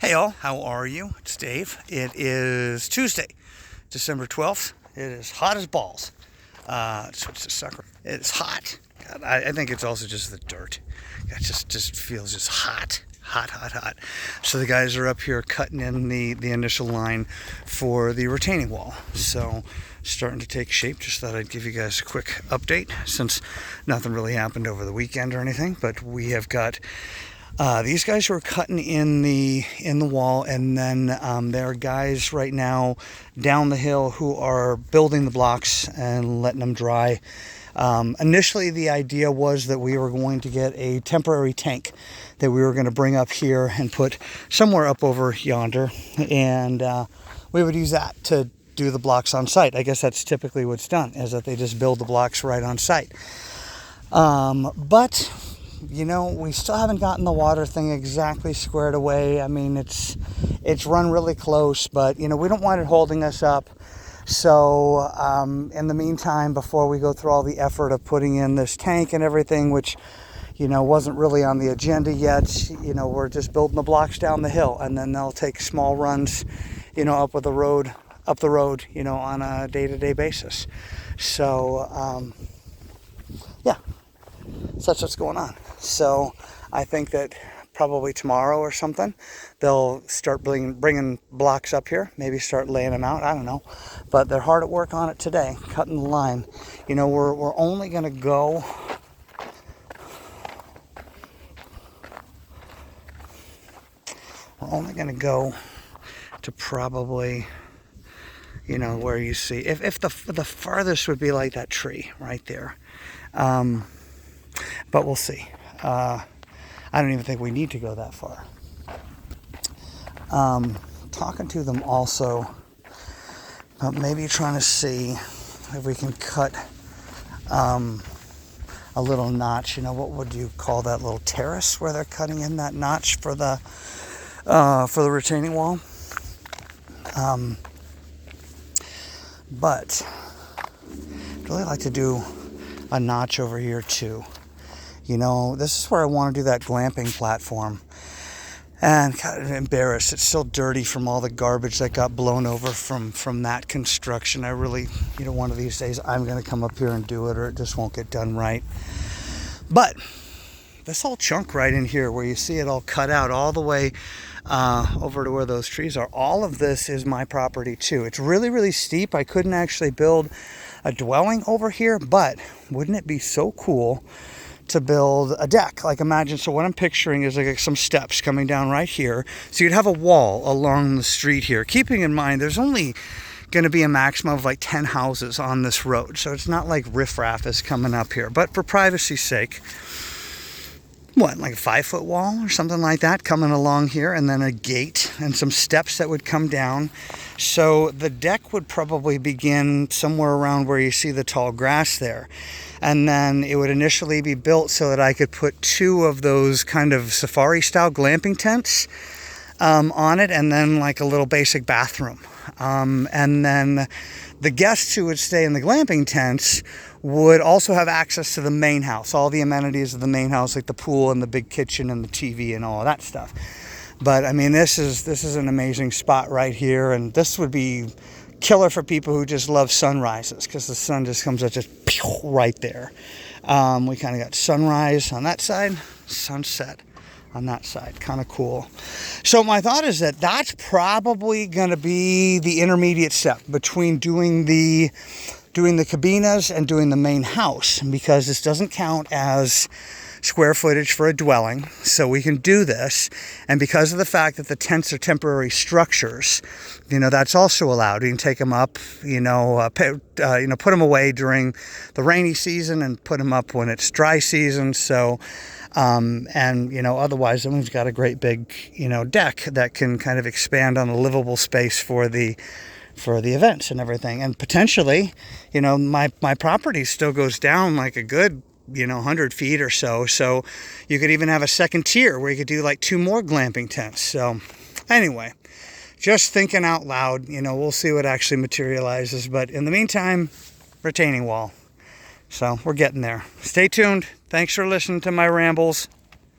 Hey all, how are you? It's Dave. It is Tuesday, December 12th. It is hot as balls. Switch to sucker. It's hot. God, I think it's also just the dirt. It just feels just hot. Hot. So the guys are up here cutting in the initial line for the retaining wall. So starting to take shape. Just thought I'd give you guys a quick update since nothing really happened over the weekend or anything. But we have got these guys who are cutting in the wall, and then there are guys right now down the hill who are building the blocks and letting them dry. Initially, the idea was that we were going to get a temporary tank that we were going to bring up here and put somewhere up over yonder, and we would use that to do the blocks on site. I guess that's typically what's done, is that they just build the blocks right on site. But you know, we still haven't gotten the water thing exactly squared away. I mean, it's run really close, but you know, we don't want it holding us up. So in the meantime, before we go through all the effort of putting in this tank and everything, which, you know, wasn't really on the agenda yet, you know, we're just building the blocks down the hill, and then they'll take small runs, you know, up the road, you know, on a day-to-day basis. So yeah, so that's what's going on. So I think that probably tomorrow or something, they'll start bringing blocks up here, maybe start laying them out. I don't know, but they're hard at work on it today, cutting the line. You know, we're only going to go to probably, you know, where you see if the farthest would be like that tree right there, but we'll see. I don't even think we need to go that far. Talking to them also about maybe trying to see if we can cut a little notch. You know, what would you call that little terrace where they're cutting in that notch for the retaining wall? But I'd really like to do a notch over here too. You know, this is where I want to do that glamping platform. And kind of embarrassed. It's still dirty from all the garbage that got blown over from that construction. I really, you know, one of these days I'm going to come up here and do it, or it just won't get done right. But this whole chunk right in here where you see it all cut out all the way over to where those trees are, all of this is my property too. It's really, really steep. I couldn't actually build a dwelling over here, but wouldn't it be so cool to build a deck? Like, imagine, so what I'm picturing is like some steps coming down right here. So you'd have a wall along the street here, keeping in mind there's only going to be a maximum of like 10 houses on this road. So it's not like riffraff is coming up here, but for privacy's sake, what, like a 5-foot wall or something like that coming along here, and then a gate and some steps that would come down. So the deck would probably begin somewhere around where you see the tall grass there. And then it would initially be built so that I could put 2 of those kind of safari style glamping tents on it, and then like a little basic bathroom. And then the guests who would stay in the glamping tents would also have access to the main house, all the amenities of the main house, like the pool and the big kitchen and the TV and all of that stuff. But I mean, this is an amazing spot right here, and this would be killer for people who just love sunrises, because the sun just comes out just right there. We kind of got sunrise on that side, sunset on that side. Kind of cool. So my thought is that that's probably going to be the intermediate step between doing the cabinas and doing the main house, because this doesn't count as square footage for a dwelling, so we can do this. And because of the fact that the tents are temporary structures, you know, that's also allowed. You can take them up, put them away during the rainy season and put them up when it's dry season. So, and you know, otherwise, then we've got a great big, you know, deck that can kind of expand on the livable space for the events and everything. And potentially, you know, my property still goes down like a good, you know, 100 feet or so. So you could even have a second tier where you could do like 2 more glamping tents. So anyway, just thinking out loud, you know, we'll see what actually materializes. But in the meantime, retaining wall. So we're getting there. Stay tuned. Thanks for listening to my rambles.